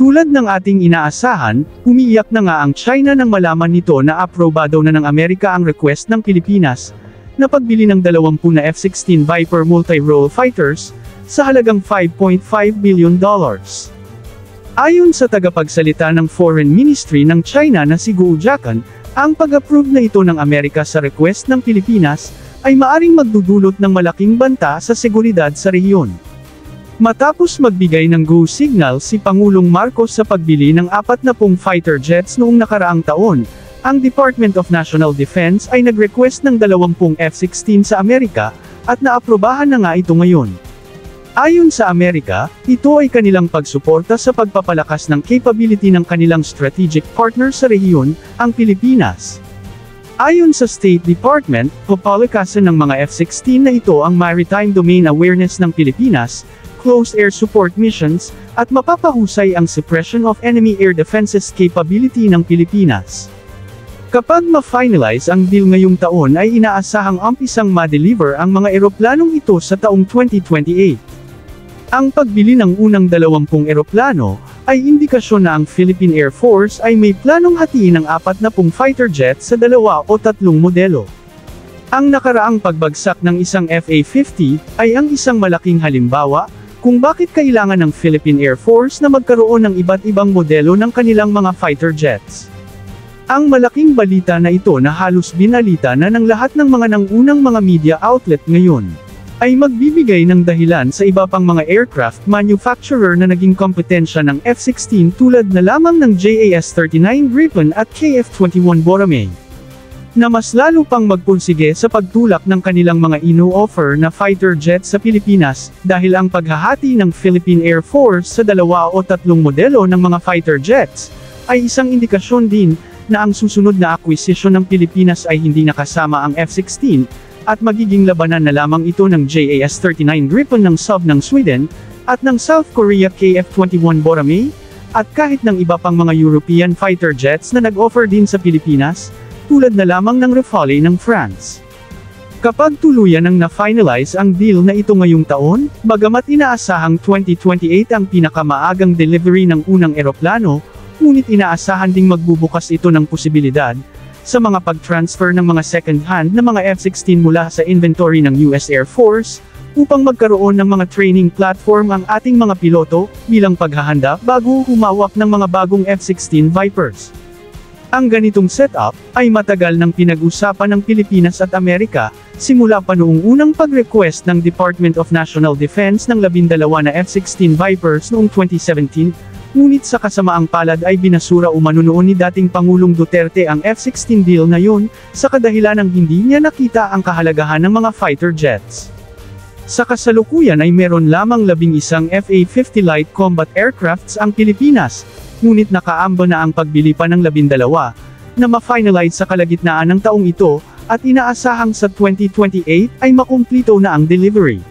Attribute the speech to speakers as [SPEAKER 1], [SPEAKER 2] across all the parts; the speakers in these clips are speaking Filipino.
[SPEAKER 1] Tulad ng ating inaasahan, umiiyak na nga ang China nang malaman nito na aprobado na ng Amerika ang request ng Pilipinas na pagbili ng 20 na F-16 Viper multi-role fighters sa halagang $5.5 billion. Ayon sa tagapagsalita ng Foreign Ministry ng China na si Guo Jiaqun, ang pag-approve na ito ng Amerika sa request ng Pilipinas ay maaring magdudulot ng malaking banta sa seguridad sa rehiyon. Matapos magbigay ng go signal si Pangulong Marcos sa pagbili ng 40 fighter jets noong nakaraang taon, ang Department of National Defense ay nag-request ng 20 F-16 sa Amerika, at naaprobahan na nga ito ngayon. Ayon sa Amerika, ito ay kanilang pagsuporta sa pagpapalakas ng capability ng kanilang strategic partner sa rehiyon, ang Pilipinas. Ayon sa State Department, papalakasan ng mga F-16 na ito ang maritime domain awareness ng Pilipinas, close air support missions, at mapapahusay ang suppression of enemy air defenses capability ng Pilipinas. Kapag ma-finalize ang deal ngayong taon ay inaasahang umpisang ma-deliver ang mga eroplanong ito sa taong 2028. Ang pagbili ng unang 20 eroplano ay indikasyon na ang Philippine Air Force ay may planong hatiin ang 40 fighter jets sa 2 o 3 modelo. Ang nakaraang pagbagsak ng isang FA-50 ay ang isang malaking halimbawa kung bakit kailangan ng Philippine Air Force na magkaroon ng iba't ibang modelo ng kanilang mga fighter jets. Ang malaking balita na ito na halos binalita na ng lahat ng mga nangunang mga media outlet ngayon, ay magbibigay ng dahilan sa iba pang mga aircraft manufacturer na naging kompetensya ng F-16 tulad na lamang ng JAS-39 Gripen at KF-21 Boramae, na mas lalo pang magpursige sa pagtulak ng kanilang mga ino-offer na fighter jets sa Pilipinas, dahil ang paghahati ng Philippine Air Force sa 2 o 3 modelo ng mga fighter jets, ay isang indikasyon din, na ang susunod na acquisition ng Pilipinas ay hindi nakasama ang F-16, at magiging labanan na lamang ito ng JAS-39 Gripen ng SUB ng Sweden, at ng South Korea KF-21 Boramae, at kahit ng iba pang mga European fighter jets na nag-offer din sa Pilipinas, tulad na lamang ng Rafale ng France. Kapag tuluyan ang na-finalize ang deal na ito ngayong taon, bagamat inaasahang 2028 ang pinakamaagang delivery ng unang eroplano, ngunit inaasahan ding magbubukas ito ng posibilidad sa mga pag-transfer ng mga second-hand na mga F-16 mula sa inventory ng US Air Force, upang magkaroon ng mga training platform ang ating mga piloto, bilang paghahanda bago humawak ng mga bagong F-16 Vipers. Ang ganitong setup, ay matagal nang pinag-usapan ng Pilipinas at Amerika, simula pa noong unang pag-request ng Department of National Defense ng 12 na F-16 Vipers noong 2017, ngunit sa kasamaang palad ay binasura umano noon ni dating Pangulong Duterte ang F-16 deal na yun, sa kadahilan ng hindi niya nakita ang kahalagahan ng mga fighter jets. Sa kasalukuyan ay meron lamang 11 FA-50 light combat aircrafts ang Pilipinas, ngunit nakaamba na ang pagbili pa ng 12, na ma-finalize sa kalagitnaan ng taong ito, at inaasahang sa 2028 ay makumplito na ang delivery.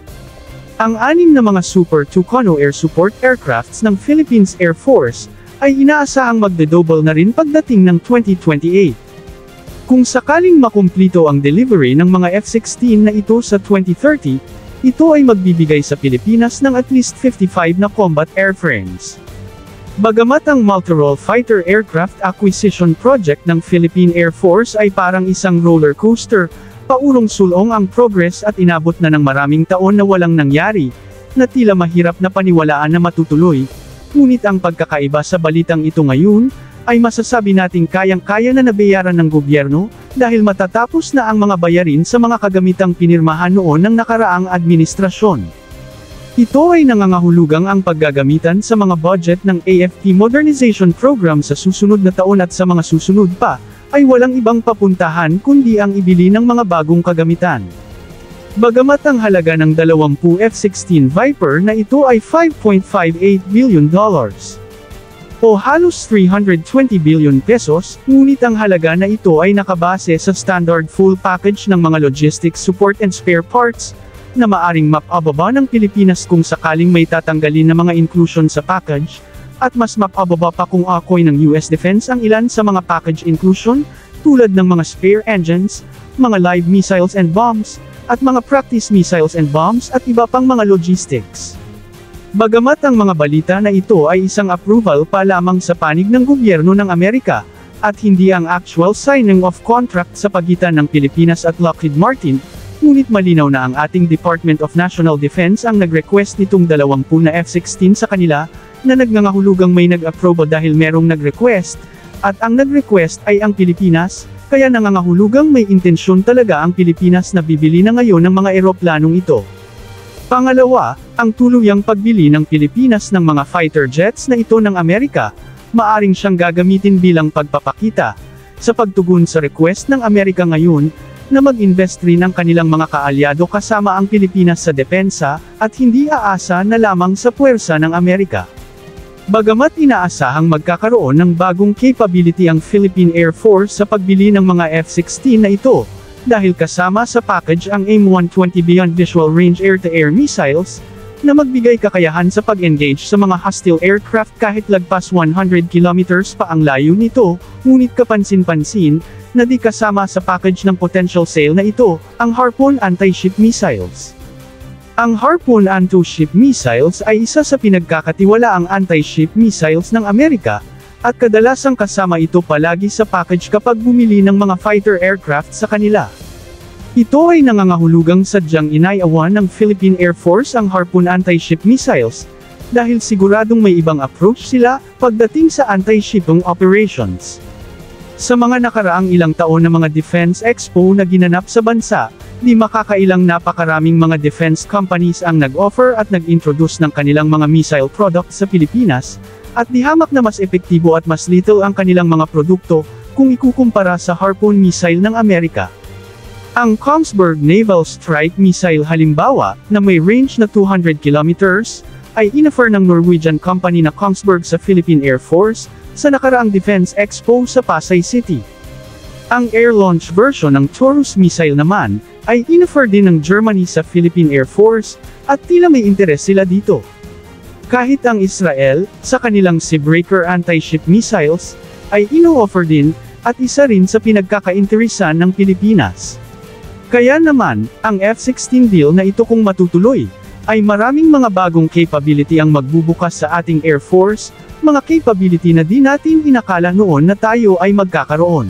[SPEAKER 1] Ang 6 na mga Super Tucano air support aircrafts ng Philippines Air Force, ay inaasahang magde-double na rin pagdating ng 2028. Kung sakaling makumplito ang delivery ng mga F-16 na ito sa 2030, ito ay magbibigay sa Pilipinas ng at least 55 na combat airframes. Bagamat ang multi-role fighter aircraft acquisition project ng Philippine Air Force ay parang isang roller coaster, paurong-sulong ang progress at inabot na ng maraming taon na walang nangyari, na tila mahirap na paniwalaan na matutuloy, ngunit ang pagkakaiba sa balitang ito ngayon, ay masasabi nating kayang-kaya na nabayaran ng gobyerno, dahil matatapos na ang mga bayarin sa mga kagamitang pinirmahan noon ng nakaraang administrasyon. Ito ay nangangahulugang ang paggagamitan sa mga budget ng AFP Modernization Program sa susunod na taon at sa mga susunod pa, ay walang ibang papuntahan kundi ang ibili ng mga bagong kagamitan. Bagamat ang halaga ng 20 F-16 Viper na ito ay $5.58 billion, o halos 320 billion pesos, ngunit ang halaga na ito ay nakabase sa standard full package ng mga logistics support and spare parts, na maaring mapababa ng Pilipinas kung sakaling may tatanggalin na mga inclusion sa package, at mas mapababa pa kung ako'y ng US Defense ang ilan sa mga package inclusion, tulad ng mga spare engines, mga live missiles and bombs, at mga practice missiles and bombs at iba pang mga logistics. Bagamat ang mga balita na ito ay isang approval pa lamang sa panig ng gobyerno ng Amerika, at hindi ang actual signing of contract sa pagitan ng Pilipinas at Lockheed Martin, ngunit malinaw na ang ating Department of National Defense ang nag-request nitong 20 na F-16 sa kanila, na nagngangahulugang may nag-approve dahil merong nag-request, at ang nag-request ay ang Pilipinas, kaya nangangahulugang may intensyon talaga ang Pilipinas na bibili na ngayon ng mga eroplanong ito. Pangalawa, ang tuluyang pagbili ng Pilipinas ng mga fighter jets na ito ng Amerika, maaring siyang gagamitin bilang pagpapakita, sa pagtugon sa request ng Amerika ngayon, na mag-invest rin ang kanilang mga kaalyado kasama ang Pilipinas sa depensa, at hindi aasa na lamang sa puwersa ng Amerika. Bagamat inaasahang magkakaroon ng bagong capability ang Philippine Air Force sa pagbili ng mga F-16 na ito, dahil kasama sa package ang AIM-120 Beyond Visual Range Air-to-Air Missiles, na magbigay kakayahan sa pag-engage sa mga hostile aircraft kahit lagpas 100 kilometers pa ang layo nito, ngunit kapansin-pansin, na di kasama sa package ng potential sale na ito, ang Harpoon Anti-Ship Missiles. Ang Harpoon Anti-Ship Missiles ay isa sa pinagkakatiwalaang anti-ship missiles ng Amerika, at kadalasang kasama ito palagi sa package kapag bumili ng mga fighter aircraft sa kanila. Ito ay nangangahulugang sadyang inayawan ng Philippine Air Force ang Harpoon Anti-Ship Missiles, dahil siguradong may ibang approach sila pagdating sa anti-shipping operations. Sa mga nakaraang ilang taon na mga defense expo na ginanap sa bansa, di makakailang napakaraming mga defense companies ang nag-offer at nag-introduce ng kanilang mga missile products sa Pilipinas, at di hamak na mas epektibo at mas lethal ang kanilang mga produkto, kung ikukumpara sa Harpoon missile ng Amerika. Ang Kongsberg Naval Strike Missile halimbawa, na may range na 200 kilometers, ay inoffer ng Norwegian company na Kongsberg sa Philippine Air Force, sa nakaraang Defense Expo sa Pasay City. Ang air-launch version ng Taurus missile naman, ay inoffer din ng Germany sa Philippine Air Force, at tila may interes sila dito. Kahit ang Israel, sa kanilang Seabreaker anti-ship missiles, ay ino-offer din, at isa rin sa pinagkakainteresan ng Pilipinas. Kaya naman, ang F-16 deal na ito kung matutuloy, ay maraming mga bagong capability ang magbubukas sa ating Air Force, mga capability na di natin inakala noon na tayo ay magkakaroon.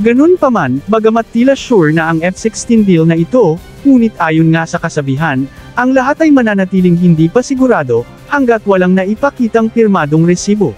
[SPEAKER 1] Ganun pa man, bagamat tila sure na ang F-16 deal na ito, ngunit ayon nga sa kasabihan, ang lahat ay mananatiling hindi pa sigurado, hanggat walang naipakitang pirmadong resibo.